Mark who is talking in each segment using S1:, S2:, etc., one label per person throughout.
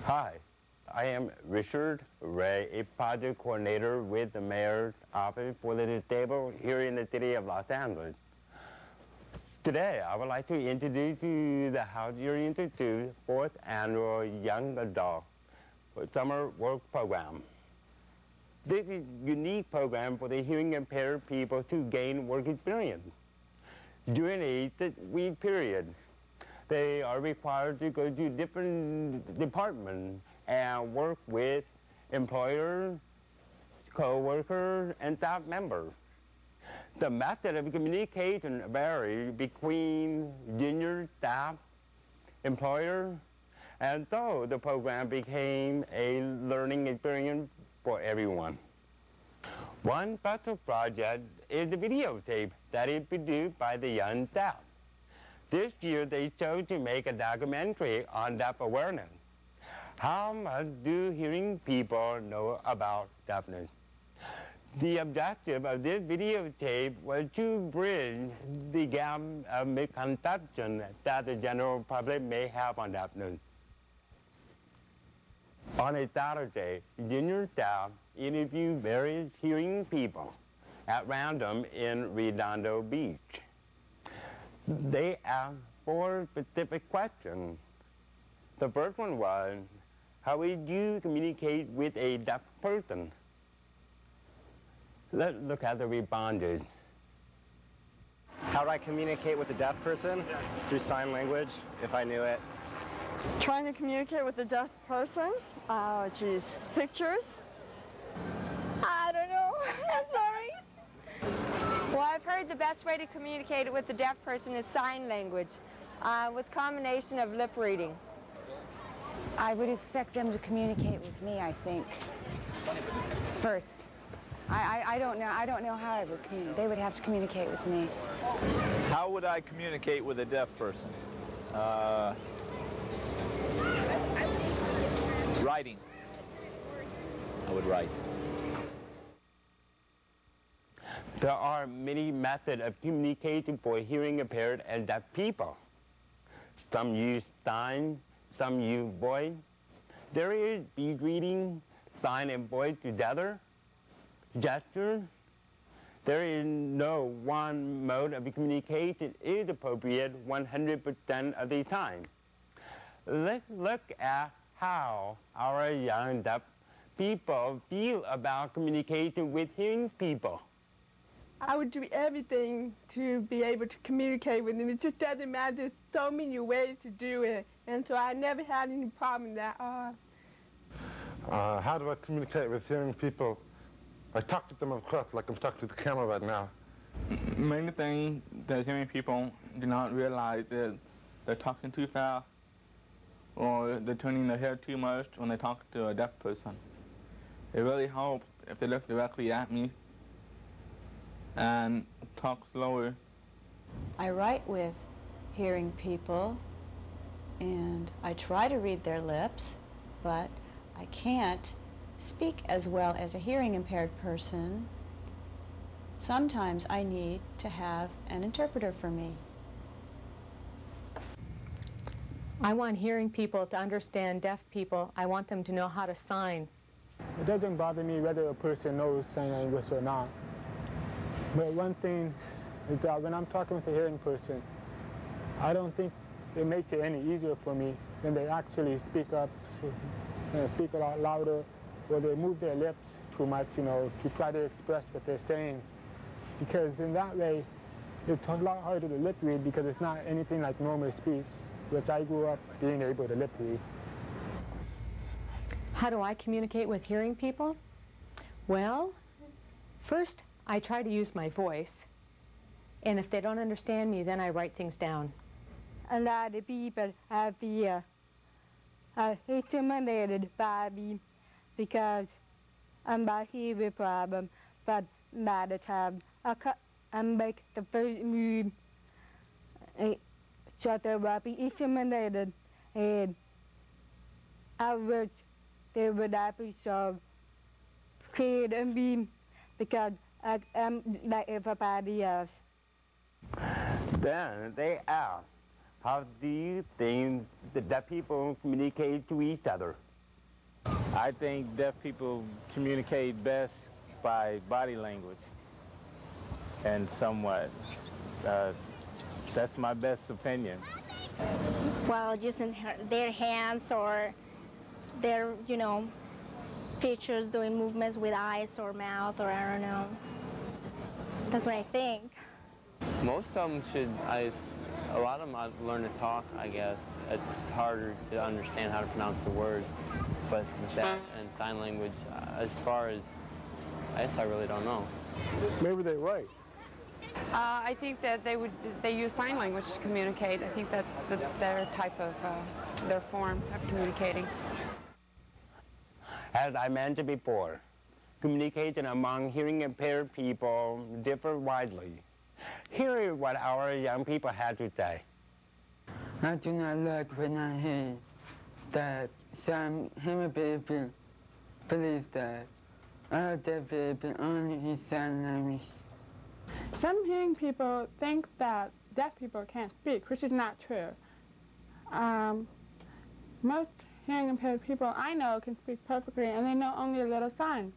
S1: Hi, I am Richard Ray, a project coordinator with the Mayor's Office for the Disabled here in the city of Los Angeles. Today, I would like to introduce you the House Year Institute 4th Annual Young Adult Summer Work Program. This is a unique program for the hearing impaired people to gain work experience. During a 6-week period, they are required to go to different departments and work with employers, co-workers, and staff members. The method of communication varies between junior staff, employers, and so the program became a learning experience for everyone. One special project is the videotape that is produced by the young staff. This year, they chose to make a documentary on deaf awareness. How much do hearing people know about deafness? The objective of this videotape was to bridge the gap of misconception that the general public may have on deafness. On a Saturday, junior staff interviewed various hearing people at random in Redondo Beach. They asked 4 specific questions. The first one was, how would you communicate with a deaf person? Let's look at the responses.
S2: How do I communicate with a deaf person?
S3: Yes.
S2: Through sign language, if I knew it.
S4: Trying to communicate with a deaf person? Oh, geez. Pictures? I don't know. I'm sorry.
S5: Well, I've heard the best way to communicate with the deaf person is sign language, with combination of lip reading.
S6: I would expect them to communicate with me, I think, first. I don't know how I would communicate. They would have to communicate with me.
S3: How would I communicate with a deaf person? Writing. I would write.
S1: There are many methods of communicating for hearing impaired and deaf people. Some use sign, some use voice. There is speed reading, sign and voice together, gesture. There is no one mode of communication is appropriate 100% of the time. Let's look at how our young deaf people feel about communicating with hearing people.
S4: I would do everything to be able to communicate with them. It just doesn't matter. There's so many ways to do it. And so I never had any problem with that.
S7: How do I communicate with hearing people? I talk to them, of course, like I'm talking to the camera right now.
S8: Many things that hearing people do not realize is they're talking too fast or they're turning their head too much when they talk to a deaf person. It really helps if they look directly at me and talk slower.
S6: I write with hearing people, and I try to read their lips, but I can't speak as well as a hearing impaired person. Sometimes I need to have an interpreter for me.
S9: I want hearing people to understand deaf people. I want them to know how to sign.
S10: It doesn't bother me whether a person knows sign language or not. But one thing is that when I'm talking with a hearing person, I don't think it makes it any easier for me when they actually speak up, speak a lot louder, or they move their lips too much, to try to express what they're saying. Because in that way, it's a lot harder to lip read because it's not anything like normal speech, which I grew up being able to lip read.
S9: How do I communicate with hearing people? Well, first, I try to use my voice, and if they don't understand me, then I write things down.
S4: A lot of people have fear, intimidated by me because I'm a hearing problem, but by the time I make the first move, so they will be intimidated, and I wish they would not be so scared of me because I'm like everybody else.
S1: Then they ask, how do you think that people communicate to each other?
S3: I think deaf people communicate best by body language and somewhat. That's my best opinion.
S11: Well, using their hands or their, features, doing movements with eyes or mouth, or I don't know. That's what I think.
S12: Most of them should, a lot of them learn to talk, I guess. It's harder to understand how to pronounce the words, but that and sign language, as far as, I guess I really don't know.
S7: Maybe they write.
S13: I think that they use sign language to communicate. I think that's their type of, their form of communicating.
S1: As I mentioned before, communication among hearing impaired people differ widely. Here is what our young people had to say.
S14: I do not like when I hear that some hearing people believe that all deaf people only use sign language.
S15: Some hearing people think that deaf people can't speak, which is not true. Most hearing impaired people I know can speak perfectly, and they know only a little sign.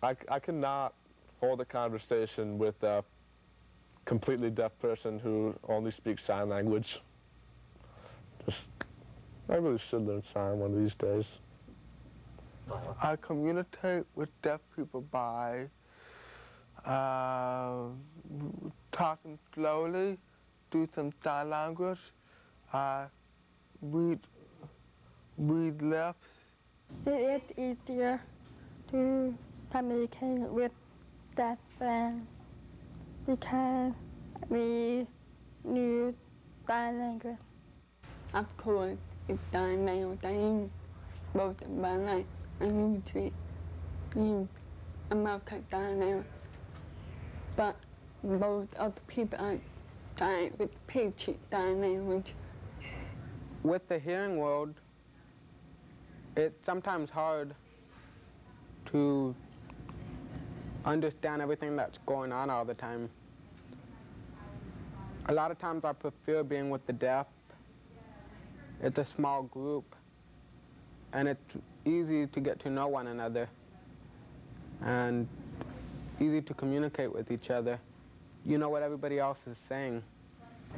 S16: I cannot hold a conversation with a completely deaf person who only speaks sign language. I really should learn sign one of these days.
S17: I communicate with deaf people by talking slowly, do some sign language, read lips.
S4: It is easier to communicate with deaf friends because we use sign language.
S18: Of course, it's sign language. I use both of my life. I usually use American sign language. But most of the people I sign with Pidgin sign language.
S17: With the hearing world, it's sometimes hard to understand everything that's going on all the time. A lot of times I prefer being with the deaf. It's a small group, and it's easy to get to know one another and easy to communicate with each other. You know what everybody else is saying.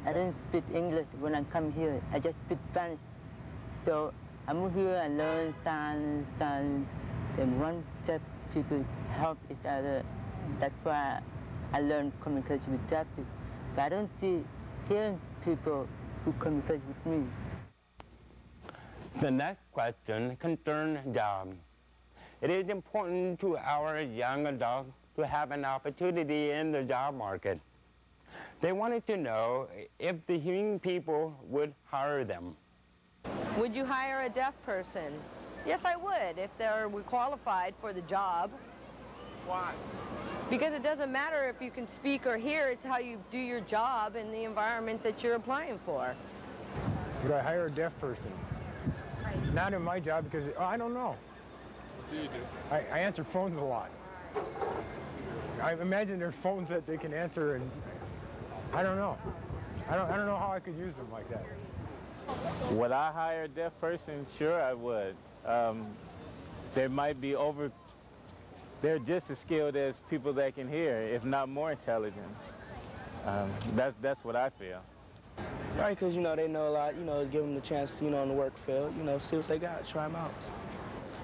S14: I don't speak English when I come here. I just speak Spanish. So I move here and learn signs, and one deaf people help each other. That's why I learn communication with deaf people. But I don't see hearing people who communicate with me.
S1: The next question concerns jobs. It is important to our young adults to have an opportunity in the job market. They wanted to know if the hearing people would hire them.
S19: Would you hire a deaf person? Yes, I would, if they're qualified for the job.
S3: Why?
S19: Because it doesn't matter if you can speak or hear, it's how you do your job in the environment that you're applying for.
S10: Would I hire a deaf person? Not in my job because, I don't know.
S3: What do you do?
S10: I answer phones a lot. I imagine there's phones that they can answer, and I don't know. I don't know how I could use them like that.
S3: Would I hire a deaf person? Sure I would. They might be they're just as skilled as people that can hear, if not more intelligent. That's what I feel.
S20: Right, because, they know a lot, give them the chance, in the work field, see what they got, try them out.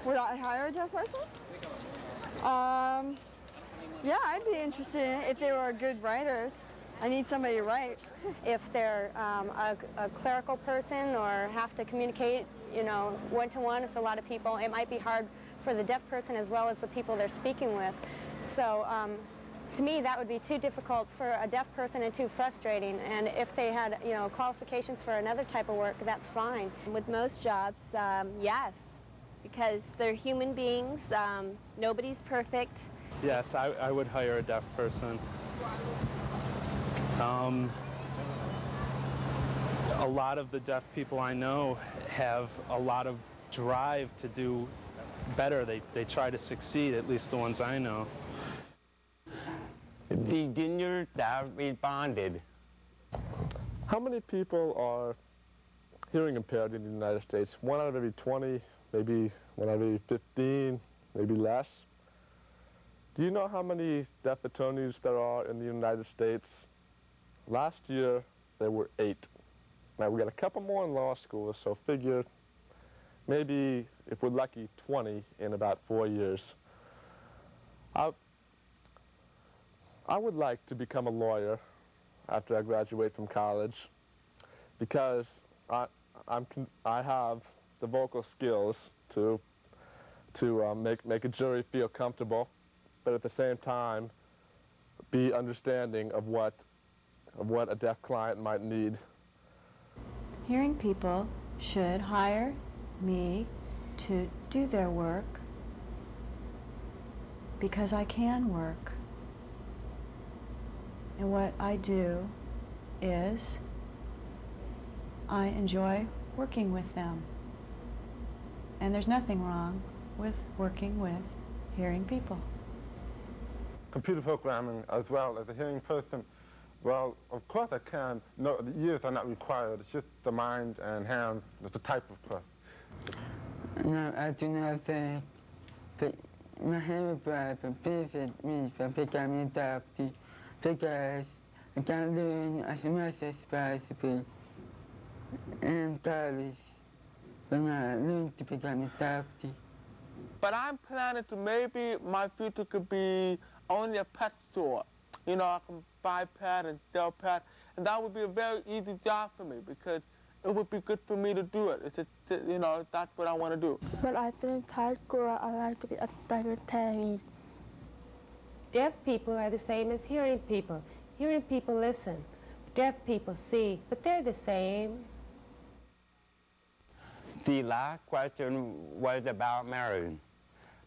S5: Would I hire a deaf person? Yeah, I'd be interested if they were good writers. I need somebody to write.
S21: If they're a clerical person or have to communicate, one-to-one with a lot of people, it might be hard for the deaf person as well as the people they're speaking with. So to me, that would be too difficult for a deaf person and too frustrating. And if they had, qualifications for another type of work, that's fine.
S22: With most jobs, yes, because they're human beings. Nobody's perfect.
S23: Yes, I would hire a deaf person. A lot of the deaf people I know have a lot of drive to do better. They try to succeed, at least the ones I know.
S1: The junior staff responded.
S16: How many people are hearing impaired in the United States? 1 out of every 20 maybe when I'll be 15, maybe less. Do you know how many deaf attorneys there are in the United States? Last year, there were 8. Now, we got a couple more in law school, so figure maybe, if we're lucky, 20 in about 4 years. I would like to become a lawyer after I graduate from college because I have the vocal skills to make a jury feel comfortable, but at the same time be understanding of what a deaf client might need.
S2: Hearing people should hire me to do their work because I can work. And what I do is I enjoy working with them. And there's nothing wrong with working with hearing people.
S7: Computer programming as well as a hearing person, well, of course I can. No, the ears are not required. It's just the mind and hands, the type of person.
S14: No, I do not think that my hearing problem benefits me from becoming adopted because I can learn as much as possible in college when I learn to become adopted.
S17: But I'm planning to maybe my future could be only a pet store. You know, I can buy pet and sell pet, and that would be a very easy job for me because it would be good for me to do it. It's just, you know, that's what I want to do.
S15: When I finish high school, I like to be a secretary.
S6: Deaf people are the same as hearing people. Hearing people listen. Deaf people see, but they're the same.
S1: The last question was about marriage.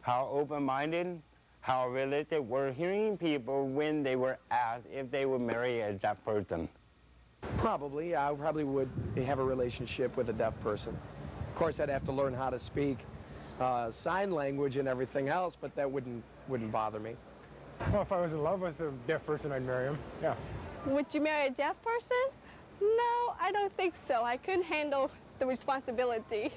S1: How open-minded, how realistic were hearing people when they were asked if they would marry a deaf person?
S8: Probably. I probably would have a relationship with a deaf person. Of course, I'd have to learn how to speak sign language and everything else, but that wouldn't bother me.
S10: Well, if I was in love with a deaf person, I'd marry him, yeah.
S24: Would you marry a deaf person? No, I don't think so. I couldn't handle the responsibility.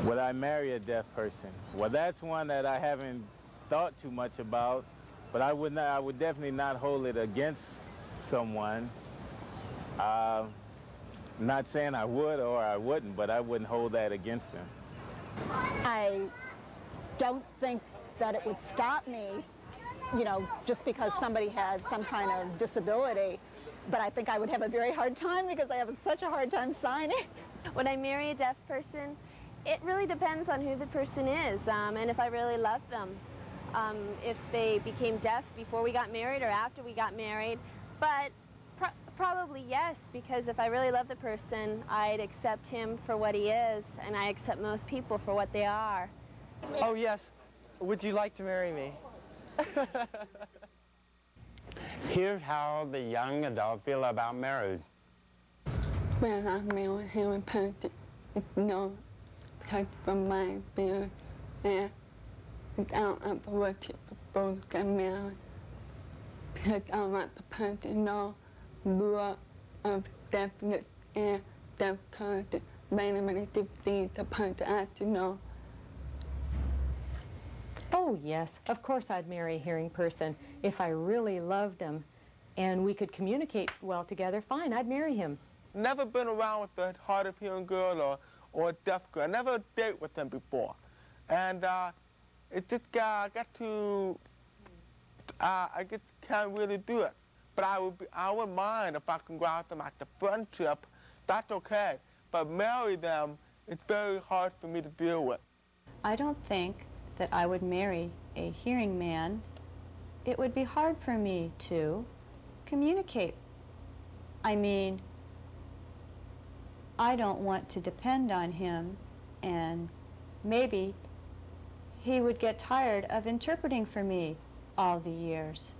S3: Would I marry a deaf person? Well, that's one that I haven't thought too much about, but I would definitely not hold it against someone. Not saying I would or I wouldn't, but I wouldn't hold that against them.
S25: I don't think that it would stop me, you know, just because somebody had some kind of disability. But I think I would have a very hard time because I have such a hard time signing.
S22: Would I marry a deaf person? It really depends on who the person is and if I really love them. If they became deaf before we got married or after we got married. But probably yes, because if I really love the person, I'd accept him for what he is, and I accept most people for what they are.
S8: Oh, yes. Would you like to marry me?
S1: Here's how the young adult feel about marriage.
S18: When I marry a hearing person, it's no, because from my experience, and I don't have to watch it before we get married. Because I want the person to know more of deafness and deaf person, many different things the person has to know.
S9: Oh, yes. Of course I'd marry a hearing person if I really loved him and we could communicate well together. Fine, I'd marry him.
S17: Never been around with a hard of hearing girl or a deaf girl. Never date with them before. And it just I just can't really do it. But I wouldn't mind if I can go out them at the friendship. That's okay. But marry them, it's very hard for me to deal with.
S2: I don't think that I would marry a hearing man. It would be hard for me to communicate. I mean, I don't want to depend on him, and maybe he would get tired of interpreting for me all the years.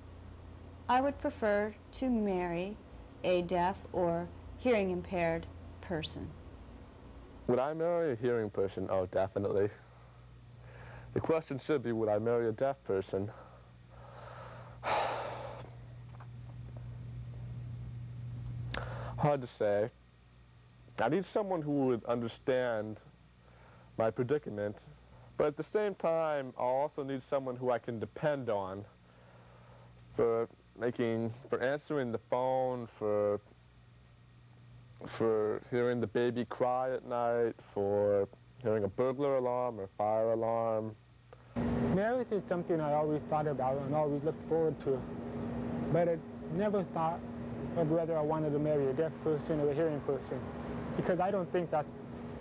S2: I would prefer to marry a deaf or hearing impaired person.
S16: Would I marry a hearing person? Oh, definitely. The question should be, would I marry a deaf person? Hard to say. I need someone who would understand my predicament. But at the same time, I'll also need someone who I can depend on for answering the phone, for hearing the baby cry at night, for hearing a burglar alarm or fire alarm.
S10: Marriage is something I always thought about and always looked forward to, but I never thought of whether I wanted to marry a deaf person or a hearing person, because I don't think that's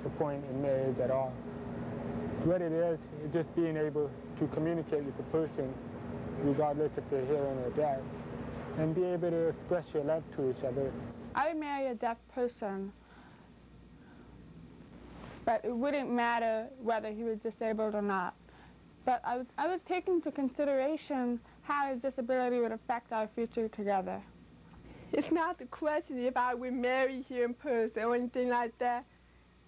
S10: the point in marriage at all. What it is just being able to communicate with the person, regardless if they're hearing or deaf, and be able to express your love to each other.
S15: I would marry a deaf person, but it wouldn't matter whether he was disabled or not. But I was taking into consideration how his disability would affect our future together.
S18: It's not the question if I would marry here in person or anything like that.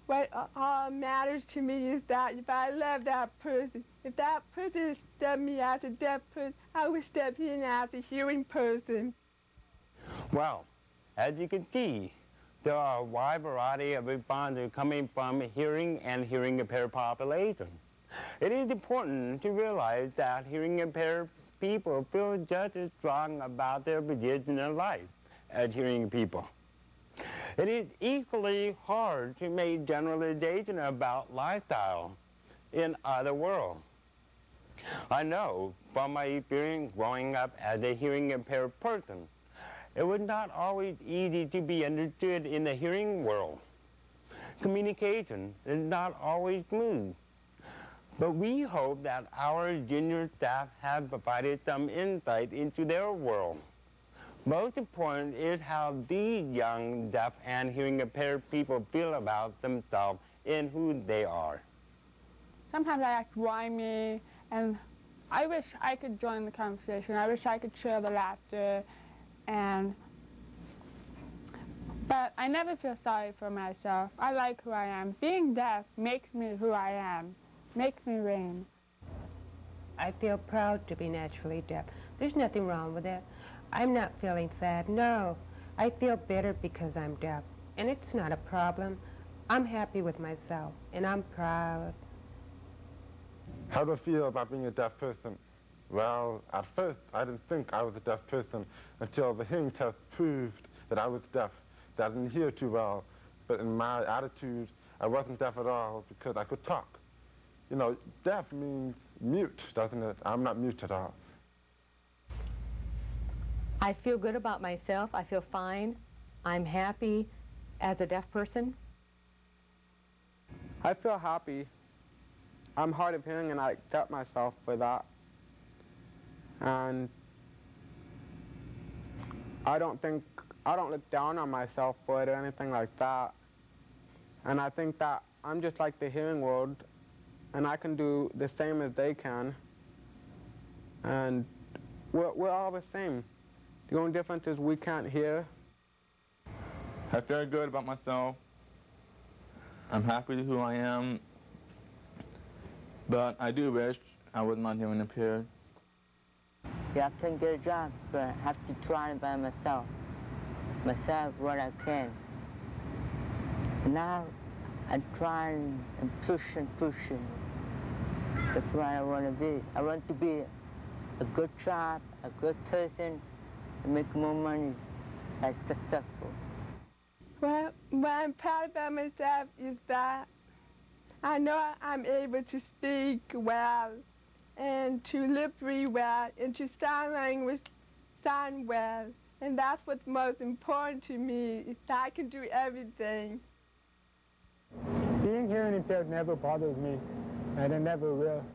S18: What all matters to me is that if I love that person, if that person stepped me as a deaf person, I would step in as a hearing person.
S1: Well, as you can see, there are a wide variety of responses coming from hearing and hearing impaired population. It is important to realize that hearing impaired people feel just as strong about their position in life as hearing people. It is equally hard to make generalization about lifestyle in other worlds. I know from my experience growing up as a hearing impaired person, it was not always easy to be understood in the hearing world. Communication is not always smooth. But we hope that our junior staff have provided some insight into their world. Most important is how these young deaf and hearing impaired people feel about themselves and who they are.
S15: Sometimes I act whiny, and I wish I could join the conversation. I wish I could share the laughter, but I never feel sorry for myself. I like who I am. Being deaf makes me who I am, makes me rain.
S6: I feel proud to be naturally deaf. There's nothing wrong with it. I'm not feeling sad, no. I feel bitter because I'm deaf, and it's not a problem. I'm happy with myself, and I'm proud.
S7: How do I feel about being a deaf person? Well, at first, I didn't think I was a deaf person until the hearing test proved that I was deaf, that I didn't hear too well. But in my attitude, I wasn't deaf at all because I could talk. You know, deaf means mute, doesn't it? I'm not mute at all.
S9: I feel good about myself. I feel fine. I'm happy as a deaf person.
S17: I feel happy. I'm hard of hearing and I accept myself for that. And I don't look down on myself for it or anything like that. And I think that I'm just like the hearing world and I can do the same as they can. And we're all the same. The only difference is we can't hear.
S4: I feel good about myself. I'm happy with who I am. But I do wish I was not hearing impaired.
S14: Yeah, I can get a job, but I have to try it by myself. Myself what I can. Now I'm trying and pushing. That's what I want to be. I want to be a good job, a good person, and make more money, like successful.
S18: Well, what I'm proud about myself is that I know I'm able to speak well and to lip read well and to sign language sound well. And that's what's most important to me, is that I can do everything.
S10: Being hearing impaired never bothers me, and it never will.